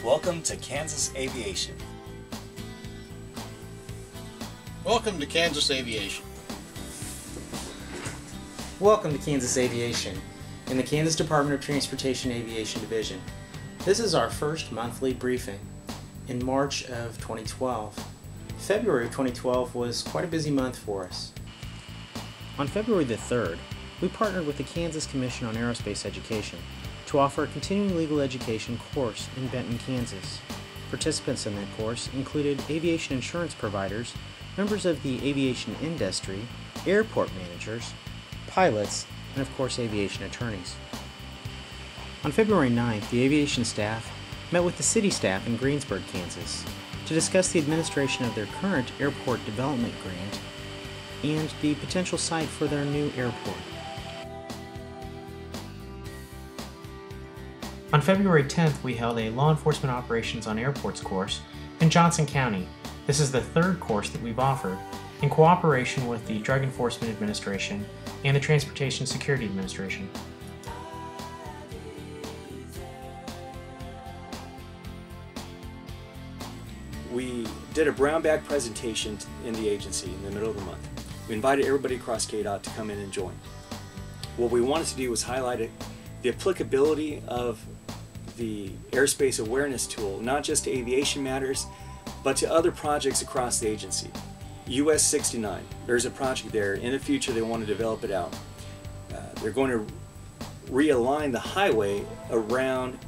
Welcome to Kansas Aviation. Welcome to Kansas Aviation. Welcome to Kansas Aviation in the Kansas Department of Transportation Aviation Division. This is our first monthly briefing in March of 2012. February of 2012 was quite a busy month for us. On February the 3rd, we partnered with the Kansas Commission on Aerospace Education to offer a continuing legal education course in Benton, Kansas. Participants in that course included aviation insurance providers, members of the aviation industry, airport managers, pilots, and of course aviation attorneys. On February 9th, the aviation staff met with the city staff in Greensburg, Kansas to discuss the administration of their current airport development grant and the potential site for their new airport. On February 10th, we held a Law Enforcement Operations on Airports course in Johnson County. This is the third course that we've offered in cooperation with the Drug Enforcement Administration and the Transportation Security Administration. We did a brown bag presentation in the agency in the middle of the month. We invited everybody across KDOT to come in and join. What we wanted to do was highlight the applicability of the airspace awareness tool, not just to aviation matters, but to other projects across the agency. US 69, there's a project there. In the future, they want to develop it out. They're going to realign the highway around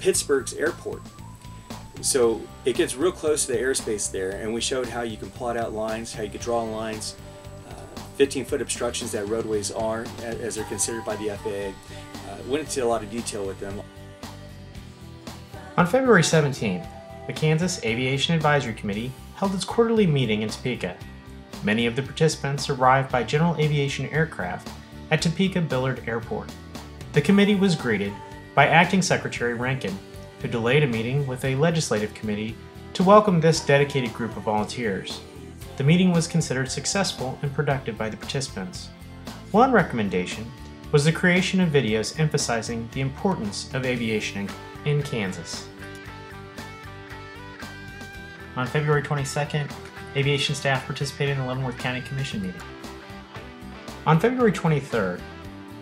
Pittsburgh's airport. So it gets real close to the airspace there, and we showed how you can plot out lines, how you can draw lines, 15-foot obstructions that roadways are, as they're considered by the FAA. Went into a lot of detail with them. On February 17th, the Kansas Aviation Advisory Committee held its quarterly meeting in Topeka. Many of the participants arrived by general aviation aircraft at Topeka Billard Airport. The committee was greeted by Acting Secretary Rankin, who delayed a meeting with a legislative committee to welcome this dedicated group of volunteers. The meeting was considered successful and productive by the participants. One recommendation was the creation of videos emphasizing the importance of aviation in Kansas. On February 22nd, aviation staff participated in the Leavenworth County Commission meeting. On February 23rd,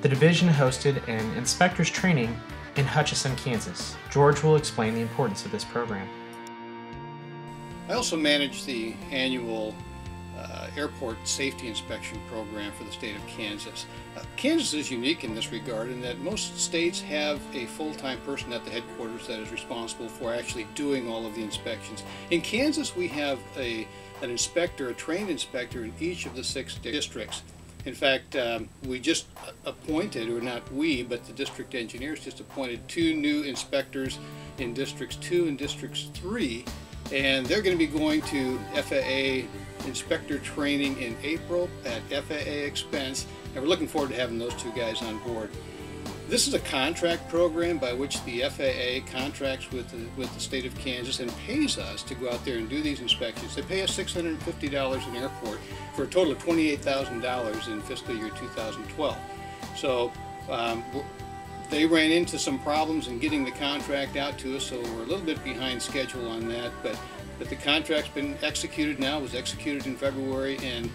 the division hosted an inspector's training in Hutchinson, Kansas. George will explain the importance of this program. I also manage the annual airport safety inspection program for the state of Kansas. Kansas is unique in this regard in that most states have a full-time person at the headquarters that is responsible for actually doing all of the inspections. In Kansas, we have an inspector, a trained inspector in each of the 6 districts. In fact, we just appointed, or not we, but the district engineers just appointed 2 new inspectors in Districts 2 and Districts 3, and they're going to be going to FAA inspector training in April at FAA expense, and we're looking forward to having those 2 guys on board. This is a contract program by which the FAA contracts with the state of Kansas and pays us to go out there and do these inspections. They pay us $650 an airport for a total of $28,000 in fiscal year 2012. So they ran into some problems in getting the contract out to us, so we're a little bit behind schedule on that, but the contract's been executed now. It was executed in February, and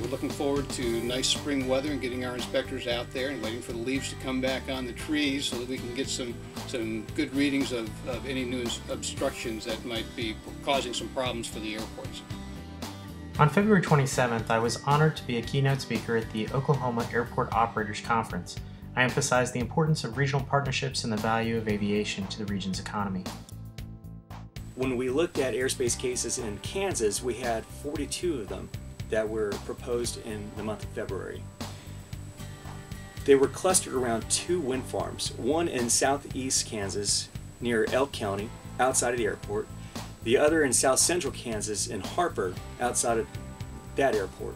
we're looking forward to nice spring weather and getting our inspectors out there and waiting for the leaves to come back on the trees so that we can get some good readings of any new obstructions that might be causing some problems for the airports. On February 27th, I was honored to be a keynote speaker at the Oklahoma Airport Operators Conference. I emphasized the importance of regional partnerships and the value of aviation to the region's economy. When we looked at airspace cases in Kansas, we had 42 of them that were proposed in the month of February. They were clustered around 2 wind farms, one in southeast Kansas near Elk County, outside of the airport, the other in south central Kansas in Harper, outside of that airport.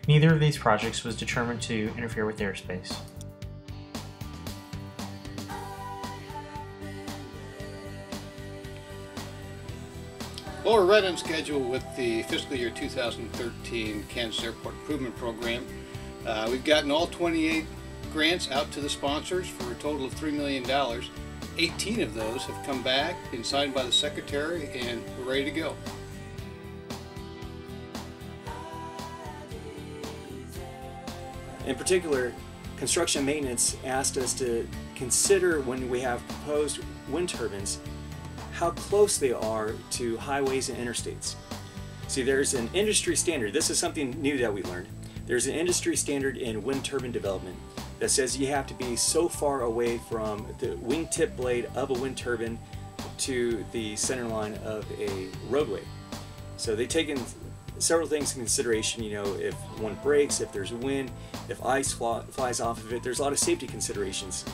Neither of these projects was determined to interfere with airspace. Well, we're right on schedule with the fiscal year 2013 Kansas Airport Improvement Program. We've gotten all 28 grants out to the sponsors for a total of $3 million. 18 of those have come back, been signed by the Secretary, and we're ready to go. In particular, construction maintenance asked us to consider, when we have proposed wind turbines, how close they are to highways and interstates. See, there's an industry standard. This is something new that we learned. There's an industry standard in wind turbine development that says you have to be so far away from the wingtip blade of a wind turbine to the center line of a roadway. So they take in several things in consideration, you know, if one breaks, if there's wind, if ice flies off of it, there's a lot of safety considerations.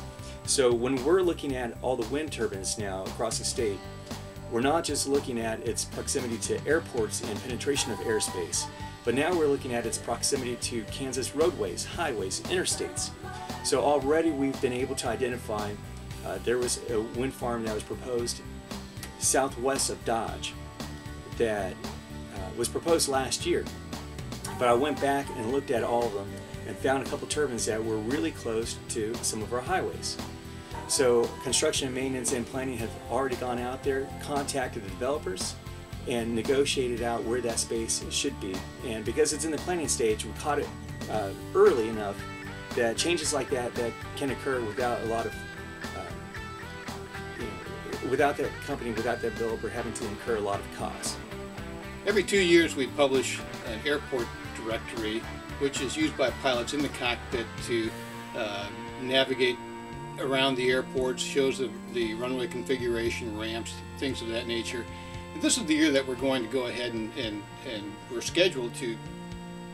So when we're looking at all the wind turbines now across the state, we're not just looking at its proximity to airports and penetration of airspace, but now we're looking at its proximity to Kansas roadways, highways, interstates. So already we've been able to identify, there was a wind farm that was proposed southwest of Dodge that was proposed last year. But I went back and looked at all of them and found a couple turbines that were really close to some of our highways. So construction and maintenance and planning have already gone out there, contacted the developers, and negotiated out where that space should be. And because it's in the planning stage, we caught it early enough that changes like that can occur without a lot of, without that company, without that developer having to incur a lot of costs. Every 2 years we publish an airport directory, which is used by pilots in the cockpit to navigate around the airports, shows the runway configuration, ramps, things of that nature. And this is the year that we're going to go ahead and we're scheduled to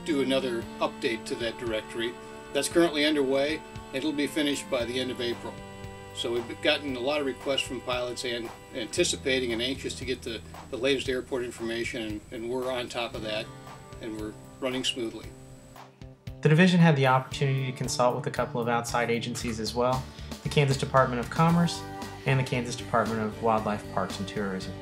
do another update to that directory. That's currently underway. It'll be finished by the end of April. So we've gotten a lot of requests from pilots and anticipating and anxious to get the latest airport information, and we're on top of that, and we're running smoothly. The division had the opportunity to consult with a couple of outside agencies as well, the Kansas Department of Commerce and the Kansas Department of Wildlife, Parks and Tourism.